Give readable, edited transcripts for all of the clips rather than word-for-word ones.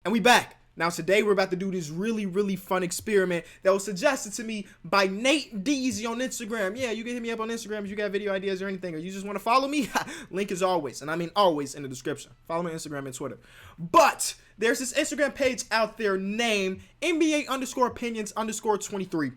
And we back. Now today we're about to do this really fun experiment that was suggested to me by Nate Deasy on Instagram. Yeah, you can hit me up on Instagram if you got video ideas or anything, or you just want to follow me. Link is always, and I mean always, in the description. Follow me on Instagram and Twitter. But there's this Instagram page out there named NBA_opinions_23.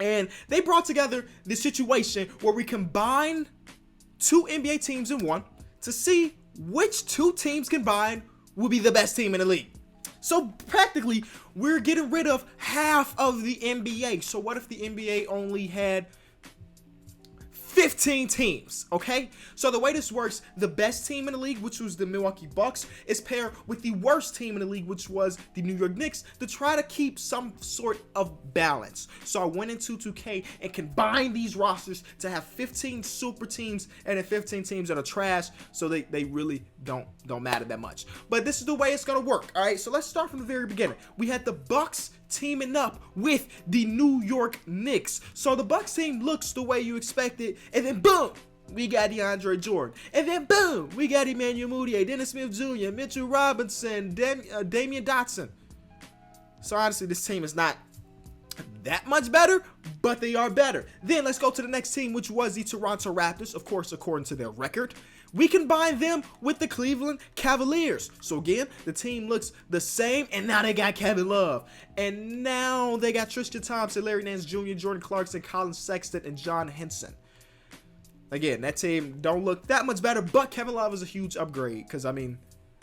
And they brought together this situation where we combine two NBA teams in one to see which two teams combined will be the best team in the league. So practically, we're getting rid of half of the NBA. So what if the NBA only had 15 teams, okay? So the way this works, the best team in the league, which was the Milwaukee Bucks, is paired with the worst team in the league, which was the New York Knicks, to try to keep some sort of balance. So I went into 2K and combined these rosters to have 15 super teams and then 15 teams that are trash, so they really don't matter that much. But this is the way it's gonna work, all right? So let's start from the very beginning. We had the Bucks teaming up with the New York Knicks. So the Bucks team looks the way you expected, and then boom, we got DeAndre Jordan. And then boom, we got Emmanuel Mudiay, Dennis Smith Jr., Mitchell Robinson, Damian Dotson. So honestly, this team is not that much better, but they are better. Then let's go to the next team, which was the Toronto Raptors, of course, according to their record. We combine them with the Cleveland Cavaliers. So again, the team looks the same, and now they got Kevin Love. And now they got Tristan Thompson, Larry Nance Jr., Jordan Clarkson, Colin Sexton, and John Henson. Again, that team don't look that much better, but Kevin Love is a huge upgrade because, I mean,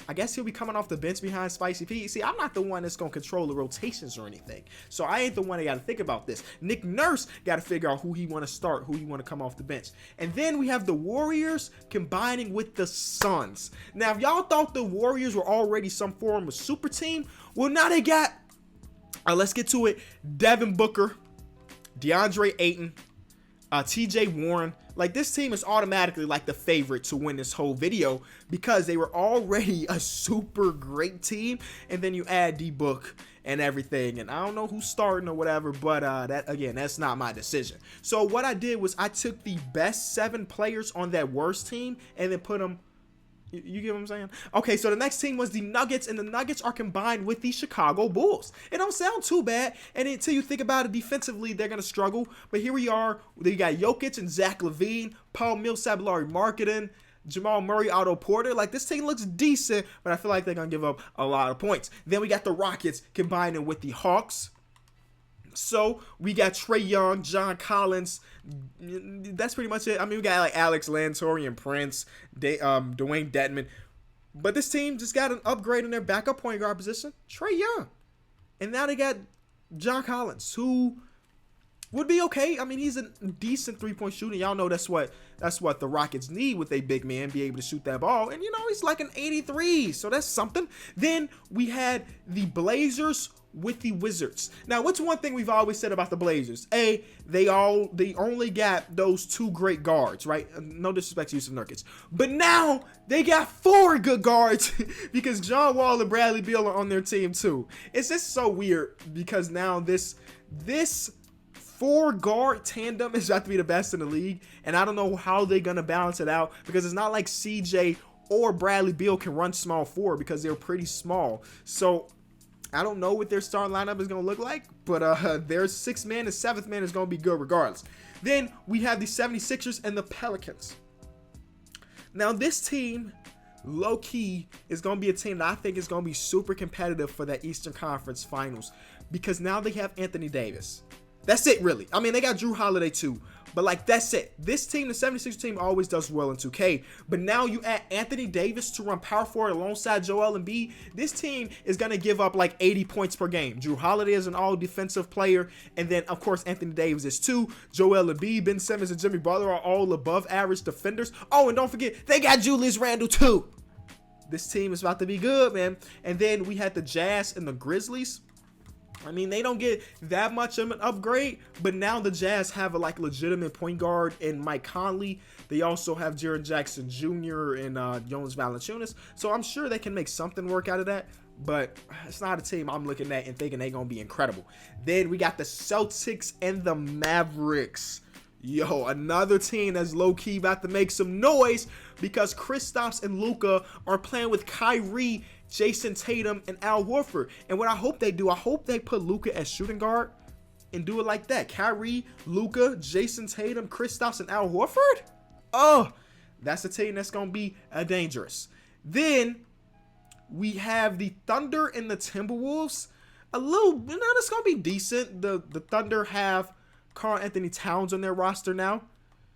I guess he'll be coming off the bench behind Spicy P. See, I'm not the one that's going to control the rotations or anything. So I ain't the one that got to think about this. Nick Nurse got to figure out who he want to start, who he want to come off the bench. And then we have the Warriors combining with the Suns. Now, if y'all thought the Warriors were already some form of super team, well, now they got, let's get to it, Devin Booker, DeAndre Ayton, TJ Warren. Like, this team is automatically like the favorite to win this whole video because they were already a super great team, and then you add D-Book and everything, and I don't know who's starting or whatever, but that, again, that's not my decision. So what I did was I took the best 7 players on that worst team and then put them. You get what I'm saying? Okay, so the next team was the Nuggets, and the Nuggets are combined with the Chicago Bulls. It don't sound too bad, and until you think about it, defensively, they're going to struggle. But here we are. You got Jokic and Zach LaVine, Paul Millsap, Lauri Markkanen, Jamal Murray, Otto Porter. Like, this team looks decent, but I feel like they're going to give up a lot of points. Then we got the Rockets combining with the Hawks. So we got Trae Young, John Collins. That's pretty much it. I mean, we got like Alex Len, Taurean Prince, Dwayne Dedmon. But this team just got an upgrade in their backup point guard position, Trae Young. And now they got John Collins, who would be okay. I mean, he's a decent three-point shooter. Y'all know that's what the Rockets need with a big man, be able to shoot that ball. And, you know, he's like an 83, so that's something. Then we had the Blazers with the Wizards. Now, what's one thing we've always said about the Blazers? They only got those 2 great guards, right? No disrespect to Jusuf Nurkic. But now they got 4 good guards because John Wall and Bradley Beal are on their team too. It's just so weird because now this 4-guard tandem is about to be the best in the league, and I don't know how they're gonna balance it out because it's not like CJ or Bradley Beal can run small forward because they're pretty small. So I don't know what their starting lineup is going to look like, but their 6th man and 7th man is going to be good regardless. Then we have the 76ers and the Pelicans. Now, this team, low-key, is going to be a team that I think is going to be super competitive for that Eastern Conference Finals because now they have Anthony Davis. That's it, really. I mean, they got Drew Holiday too, but like, that's it. This team, the 76ers team, always does well in 2K, but now you add Anthony Davis to run power forward alongside Joel Embiid. This team is going to give up like 80 points per game. Drew Holiday is an all-defensive player, and then, of course, Anthony Davis is too. Joel Embiid, Ben Simmons, and Jimmy Butler are all above-average defenders. Oh, and don't forget, they got Julius Randle too. This team is about to be good, man. And then we had the Jazz and the Grizzlies. I mean, they don't get that much of an upgrade, but now the Jazz have a like legitimate point guard in Mike Conley. They also have Jaren Jackson Jr. and Jonas Valanciunas, so I'm sure they can make something work out of that. But it's not a team I'm looking at and thinking they're gonna be incredible. Then we got the Celtics and the Mavericks. Yo, another team that's low-key about to make some noise because Kristaps and Luka are playing with Kyrie Jason Tatum, and Al Horford. And what I hope they do, I hope they put Luka as shooting guard and do it like that. Kyrie, Luka, Jason Tatum, Kristaps, and Al Horford. Oh, that's a team that's going to be dangerous. Then we have the Thunder and the Timberwolves. A little, that's going to be decent. The Thunder have Karl-Anthony Towns on their roster now.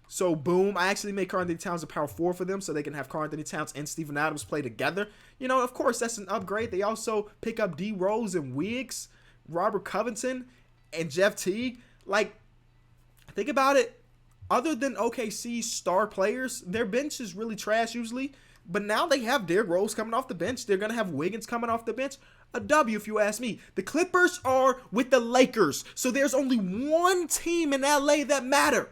So, boom. I actually made Karl-Anthony Towns a power forward for them so they can have Karl-Anthony Towns and Steven Adams play together. Of course, that's an upgrade. They also pick up D. Rose and Wiggs, Robert Covington, and Jeff Teague. Like, think about it. Other than OKC's star players, their bench is really trash usually. But now they have Derrick Rose coming off the bench. They're going to have Wiggins coming off the bench. A W, if you ask me. The Clippers are with the Lakers. So there's only one team in LA that matter.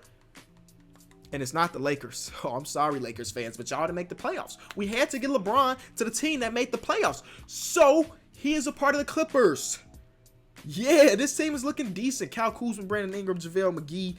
And it's not the Lakers. Oh, I'm sorry, Lakers fans, but y'all to make the playoffs. We had to get LeBron to the team that made the playoffs. So he is a part of the Clippers. Yeah, this team is looking decent. Kyle Kuzma, Brandon Ingram, JaVale McGee.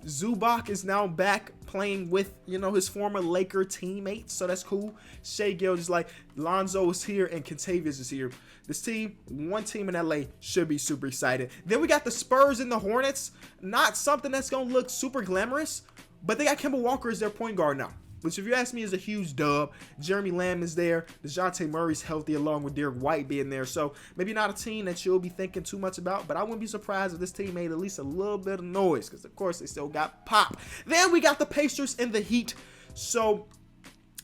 Zubac is now back playing with, his former Laker teammates, so that's cool. Shai Gilgeous, Lonzo is here and Kentavious is here. This team, one team in LA, should be super excited. Then we got the Spurs and the Hornets. Not something that's going to look super glamorous, but they got Kemba Walker as their point guard now, which if you ask me is a huge dub. Jeremy Lamb is there. DeJounte Murray's healthy along with Derek White being there. So maybe not a team that you'll be thinking too much about, but I wouldn't be surprised if this team made at least a little bit of noise because, of course, they still got pop. Then we got the Pacers and the Heat. So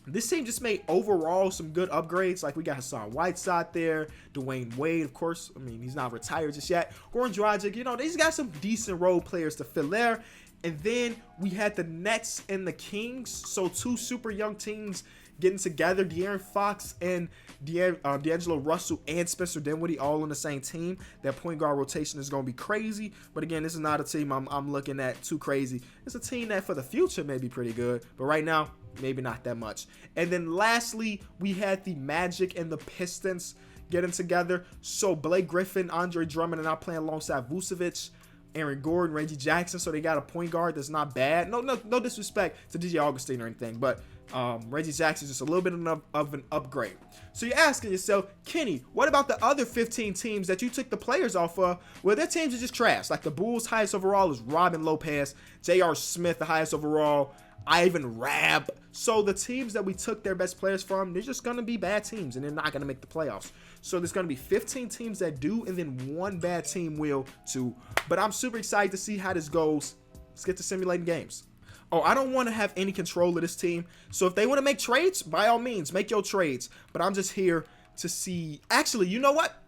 this team just made overall some good upgrades. Like we got Hassan Whiteside there, Dwayne Wade, of course. I mean, he's not retired just yet. Goran Dragic, they just got some decent role players to fill there. And then we had the Nets and the Kings. So two super young teams getting together. De'Aaron Fox and D'Angelo Russell and Spencer Dinwiddie all on the same team. That point guard rotation is going to be crazy. But again, this is not a team I'm looking at too crazy. It's a team that for the future may be pretty good. But right now, maybe not that much. And then lastly, we had the Magic and the Pistons getting together. So Blake Griffin, Andre Drummond are not playing alongside Vucevic, Aaron Gordon, Reggie Jackson, so they got a point guard that's not bad. No disrespect to DJ Augustine or anything, but Reggie Jackson is just a little bit of an upgrade. So you're asking yourself, Kenny, what about the other 15 teams that you took the players off of? Well, their teams are just trash. Like the Bulls' highest overall is Robin Lopez, J.R. Smith, the highest overall, Ivan Rabb. So the teams that we took their best players from, they're just going to be bad teams, and they're not going to make the playoffs. So there's going to be 15 teams that do, and then one bad team will too. But I'm super excited to see how this goes. Let's get to simulating games. Oh, I don't want to have any control of this team. So if they want to make trades, by all means, make your trades. But I'm just here to see. Actually, you know what?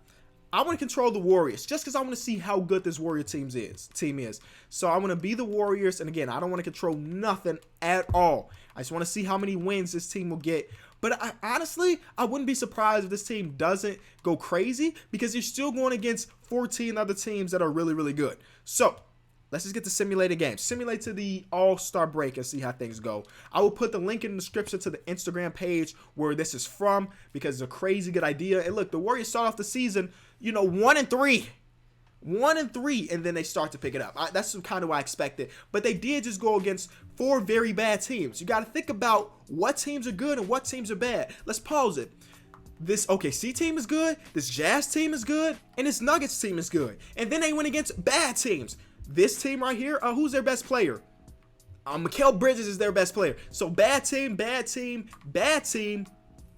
I want to control the Warriors just because I want to see how good this Warrior team is. So I want to be the Warriors. And again, I don't want to control nothing at all. I just want to see how many wins this team will get. But honestly, I wouldn't be surprised if this team doesn't go crazy because you're still going against 14 other teams that are really, really good. So let's just get to simulated games. Simulate to the All-Star break and see how things go. I will put the link in the description to the Instagram page where this is from because it's a crazy good idea. And look, the Warriors start off the season, 1-3. 1-3, and then they start to pick it up. That's kind of what I expected. But they did just go against 4 very bad teams. You got to think about what teams are good and what teams are bad. Let's pause it. This OKC team is good, this Jazz team is good, and this Nuggets team is good. And then they went against bad teams. This team right here, who's their best player? Mikal Bridges is their best player. So bad team, bad team, bad team,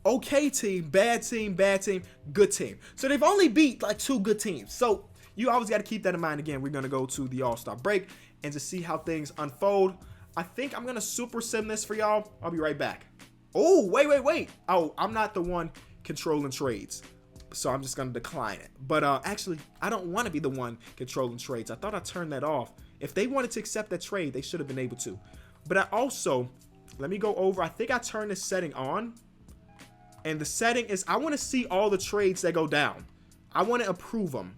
okay team, bad team, good team. So they've only beat like 2 good teams. So you always got to keep that in mind. Again, we're going to go to the All-Star break and to see how things unfold. I think I'm going to super sim this for y'all. I'll be right back. Oh, wait. Oh, I'm not the one controlling trades, so I'm just going to decline it. But actually, I don't want to be the one controlling trades. I thought I turned that off. If they wanted to accept that trade, they should have been able to. But I also, let me go over. I think I turned this setting on. And the setting is I want to see all the trades that go down. I want to approve them.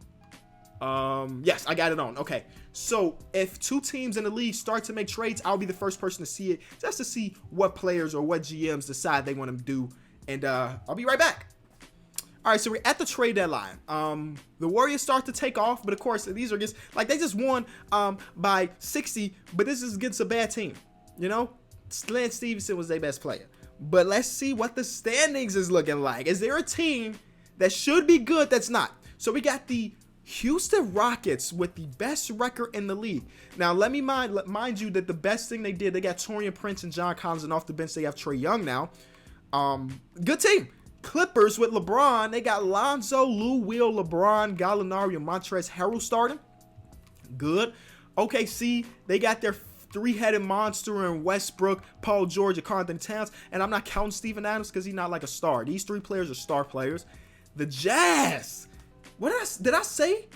Yes, I got it on. Okay, so if 2 teams in the league start to make trades, I'll be the first person to see it, just to see what players or what GMs decide they want to do. And I'll be right back. All right, so we're at the trade deadline. The Warriors start to take off, but of course these are just like they just won by 60, but this is against a bad team. Lance Stevenson was their best player. But let's see what the standings is looking like. Is there a team that should be good that's not? So we got the Houston Rockets with the best record in the league. Now, let me mind you that the best thing they did, they got Taurean Prince and John Collins, and off the bench they have Trae Young now. Good team. Clippers with LeBron, they got Lonzo, Lou Will, LeBron, Gallinari, and Montrezl Harrell starting. Good. OKC, they got their three-headed monster in Westbrook, Paul George, and Karl Anthony Towns. And I'm not counting Steven Adams because he's not like a star. These three players are star players. The Jazz. What did I say?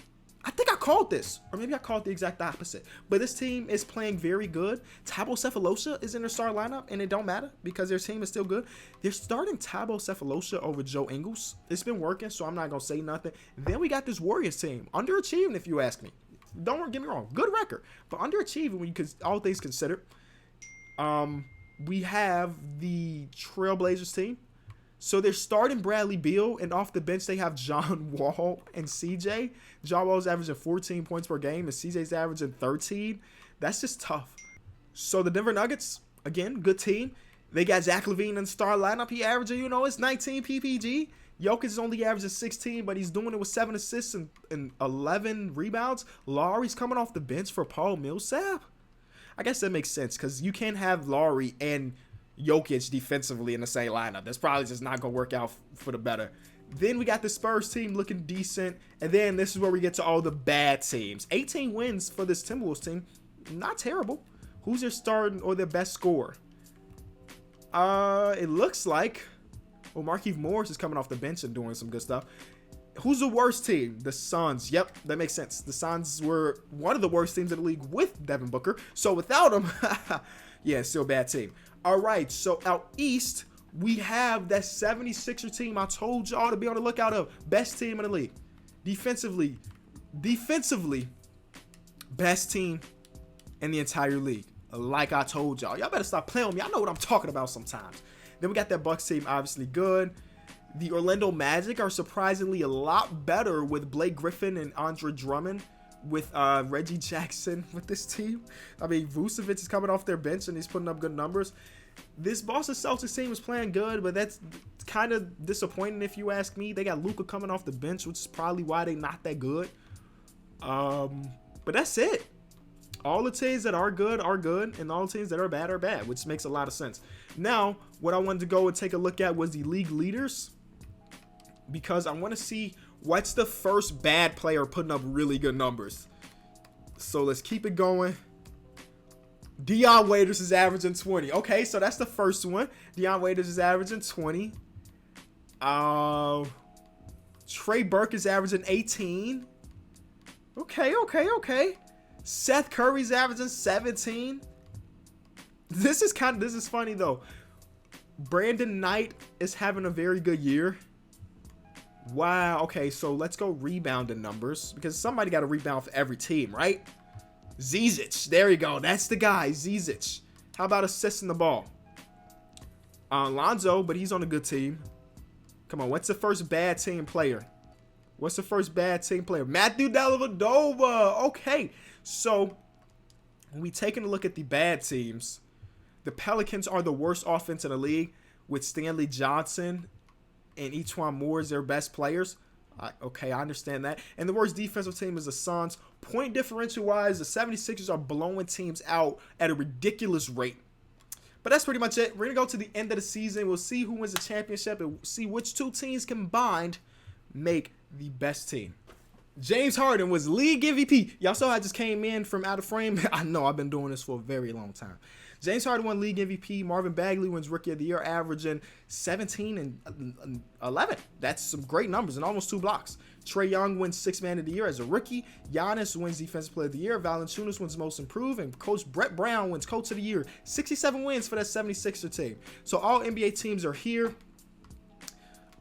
I think I called this, or maybe I called the exact opposite. But this team is playing very good. Thabo Sefolosha is in their star lineup, and it don't matter because their team is still good. They're starting Thabo Sefolosha over Joe Ingles. It's been working, so I'm not gonna say nothing. Then we got this Warriors team, underachieving if you ask me. Don't get me wrong, good record, but underachieving when you all things considered. We have the Trailblazers team. So they're starting Bradley Beal, and off the bench they have John Wall and CJ. John Wall's averaging 14 points per game, and CJ's averaging 13. That's just tough. So the Denver Nuggets, again, good team. They got Zach LaVine in the star lineup. He averaging, it's 19 PPG. Jokic is only averaging 16, but he's doing it with 7 assists and 11 rebounds. Lowry's coming off the bench for Paul Millsap. I guess that makes sense because you can't have Lowry and Jokic defensively in the same lineup. That's probably just not going to work out for the better. Then we got the Spurs team looking decent. And then this is where we get to all the bad teams. 18 wins for this Timberwolves team. Not terrible. Who's their starting or their best scorer? It looks like Markieff Morris is coming off the bench and doing some good stuff. Who's the worst team? The Suns. Yep, that makes sense. The Suns were one of the worst teams in the league with Devin Booker. So without him, yeah, still a bad team. All right, so out east, we have that 76er team I told y'all to be on the lookout of. Best team in the league. Defensively, best team in the entire league. Like I told y'all. Y'all better stop playing with me. I know what I'm talking about sometimes. Then we got that Bucks team, obviously good. The Orlando Magic are surprisingly a lot better with Blake Griffin and Andre Drummond, with Reggie Jackson with this team. I mean, Vucevic is coming off their bench and he's putting up good numbers. This Boston Celtics team is playing good, but that's kind of disappointing if you ask me. They got Luka coming off the bench, which is probably why they're not that good. But that's it. All the teams that are good, and all the teams that are bad, which makes a lot of sense. Now, what I wanted to go and take a look at was the league leaders, because I want to see what's the first bad player putting up really good numbers. So let's keep it going. Dion Waiters is averaging 20. Okay, so that's the first one. Dion Waiters is averaging 20. Trey Burke is averaging 18. Okay. Seth Curry's averaging 17. This is funny though. Brandon Knight is having a very good year. Wow. Okay, so let's go rebounding numbers, because somebody got to rebound for every team, right? Zizic. There you go. That's the guy, Zizic. How about assisting the ball? Lonzo, but he's on a good team. Come on, what's the first bad team player? Matthew Dellavedova. Okay, so when we taking a look at the bad teams, the Pelicans are the worst offense in the league with Stanley Johnson and E'Twaun Moore as their best players. Okay, I understand that. And the worst defensive team is the Suns. Point differential wise, the 76ers are blowing teams out at a ridiculous rate. But that's pretty much it. We're going to go to the end of the season. We'll see who wins the championship and see which two teams combined make the best team. James Harden was league MVP. Y'all saw I just came in from out of frame. I know I've been doing this for a very long time. James Harden won league MVP. Marvin Bagley wins Rookie of the Year, averaging 17 and 11. That's some great numbers and almost 2 blocks. Trae Young wins Sixth Man of the Year as a rookie. Giannis wins Defensive Player of the Year. Valanciunas wins Most Improved. And Coach Brett Brown wins Coach of the Year. 67 wins for that 76er team. So all NBA teams are here.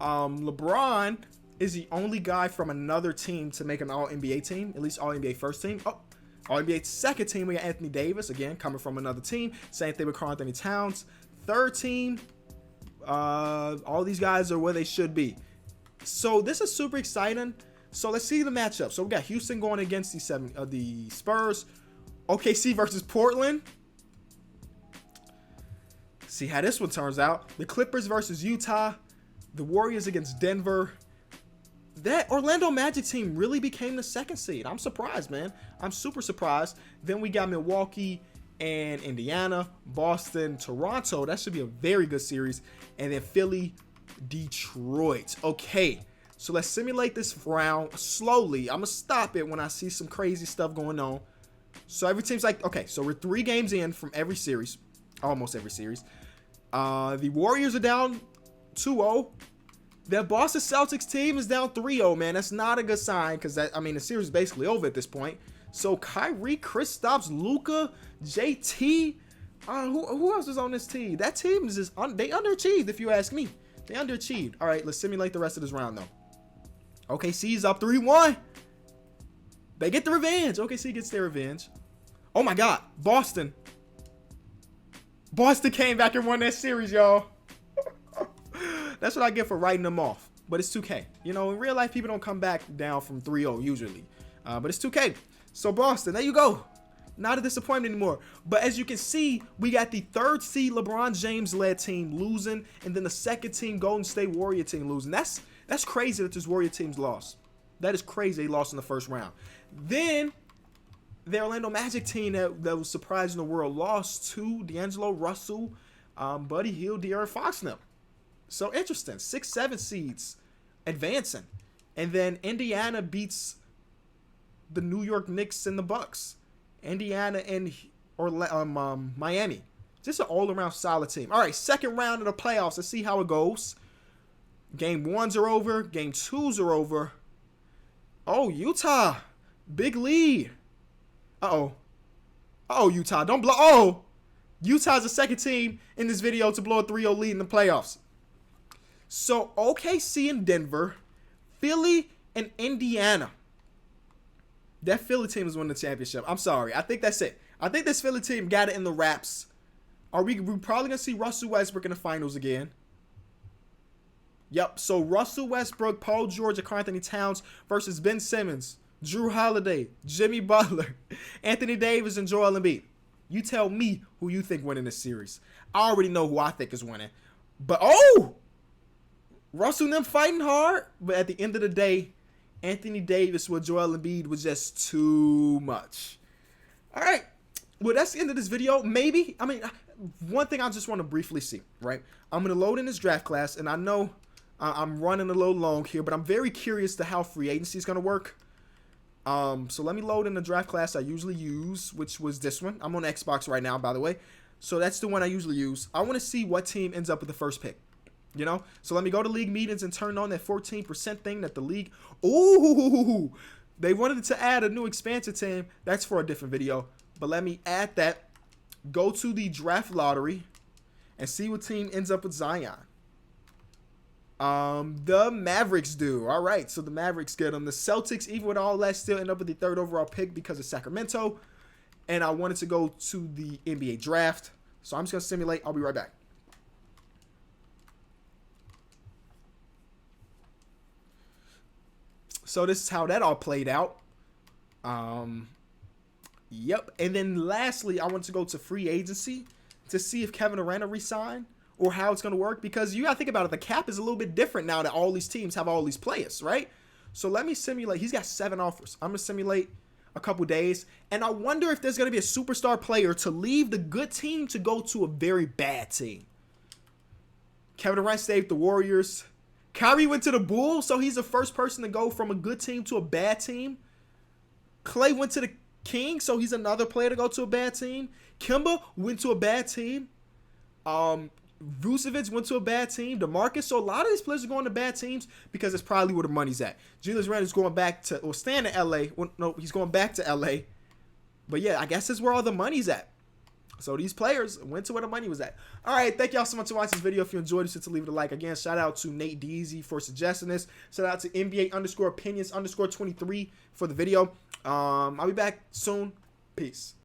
LeBron is the only guy from another team to make an All-NBA team, at least All-NBA first team. All-NBA second team, we got Anthony Davis, again, coming from another team. Same thing with Karl Anthony Towns. Third team, all these guys are where they should be. So this is super exciting. So let's see the matchup. So we got Houston going against the Spurs. OKC versus Portland. See how this one turns out. The Clippers versus Utah. The Warriors against Denver. That Orlando Magic team really became the second seed. I'm surprised, man. I'm super surprised. Then we got Milwaukee and Indiana, Boston, Toronto. That should be a very good series. And then Philly, Detroit. Okay, so let's simulate this round slowly. I'm going to stop it when I see some crazy stuff going on. So every team's like, okay, so we're 3 games in from every series. Almost every series. The Warriors are down 2-0. The Boston Celtics team is down 3-0, man. That's not a good sign because the series is basically over at this point. So Kyrie, Kristaps, Luka, JT, who else is on this team? That team is just they underachieved, if you ask me. They underachieved. All right, let's simulate the rest of this round though. OKC's up 3-1. They get the revenge. OKC gets their revenge. Oh my God, Boston. Boston came back and won that series, y'all. That's what I get for writing them off. But it's 2K. You know, in real life, people don't come back down from 3-0 usually. But it's 2K. So Boston, there you go. Not a disappointment anymore. But as you can see, we got the 3rd seed LeBron James-led team losing, and then the 2nd team Golden State Warrior team losing. That's crazy that this Warrior team's lost. That is crazy they lost in the first round. Then the Orlando Magic team that was surprising the world lost to D'Angelo Russell, Buddy Hield, De'Aaron Fox now. So interesting. 6, 7 seeds advancing. And then Indiana beats the New York Knicks and the Bucks. Indiana and Miami. Just an all-around solid team. All right, second round of the playoffs. Let's see how it goes. Game 1s are over. Game 2s are over. Oh, Utah. Big lead. Uh-oh. Uh-oh, Utah. Don't blow. Oh! Utah's the second team in this video to blow a 3-0 lead in the playoffs. So, OKC and Denver, Philly and Indiana. That Philly team is winning the championship. I'm sorry. I think that's it. I think this Philly team got it in the wraps. We're probably going to see Russell Westbrook in the finals again. Yep. So, Russell Westbrook, Paul George, and Karl-Anthony Towns versus Ben Simmons, Drew Holiday, Jimmy Butler, Anthony Davis, and Joel Embiid. You tell me who you think winning this series. I already know who I think is winning. But, Russell and them fighting hard, but at the end of the day, Anthony Davis with Joel Embiid was just too much. All right. Well, that's the end of this video. Maybe. One thing I just want to briefly see, right? I'm going to load in this draft class, and I know I'm running a little long here, but I'm very curious to how free agency is going to work. So let me load in the draft class I usually use, which was this one. I'm on Xbox right now, by the way. So that's the one I usually use. I want to see what team ends up with the first pick. You know, so let me go to league meetings and turn on that 14% thing that the league. Ooh, they wanted to add a new expansion team. That's for a different video. But let me add that. Go to the draft lottery and see what team ends up with Zion. The Mavericks do. All right, so the Mavericks get them. The Celtics, even with all that, still end up with the 3rd overall pick because of Sacramento. And I wanted to go to the NBA draft. So I'm just going to simulate. I'll be right back. So this is how that all played out. Yep. And then lastly, I want to go to free agency to see if Kevin Durant will resign or how it's going to work. Because you got to think about it. The cap is a little bit different now that all these teams have all these players, right? So let me simulate. He's got 7 offers. I'm going to simulate a couple days. And I wonder if there's going to be a superstar player to leave the good team to go to a very bad team. Kevin Durant stayed with the Warriors. Kyrie went to the Bulls, so he's the first person to go from a good team to a bad team. Klay went to the Kings, so he's another player to go to a bad team. Kemba went to a bad team. Vucevic went to a bad team. DeMarcus. So a lot of these players are going to bad teams because it's probably where the money's at. Julius Randle's going back to, or staying in LA. Well, no, he's going back to LA. But yeah, I guess that's where all the money's at. So these players went to where the money was at. All right, thank y'all so much for watching this video. If you enjoyed it, to leave it a like. Again, shout out to Nate Deasy for suggesting this. Shout out to NBA_opinions_23 for the video. I'll be back soon. Peace.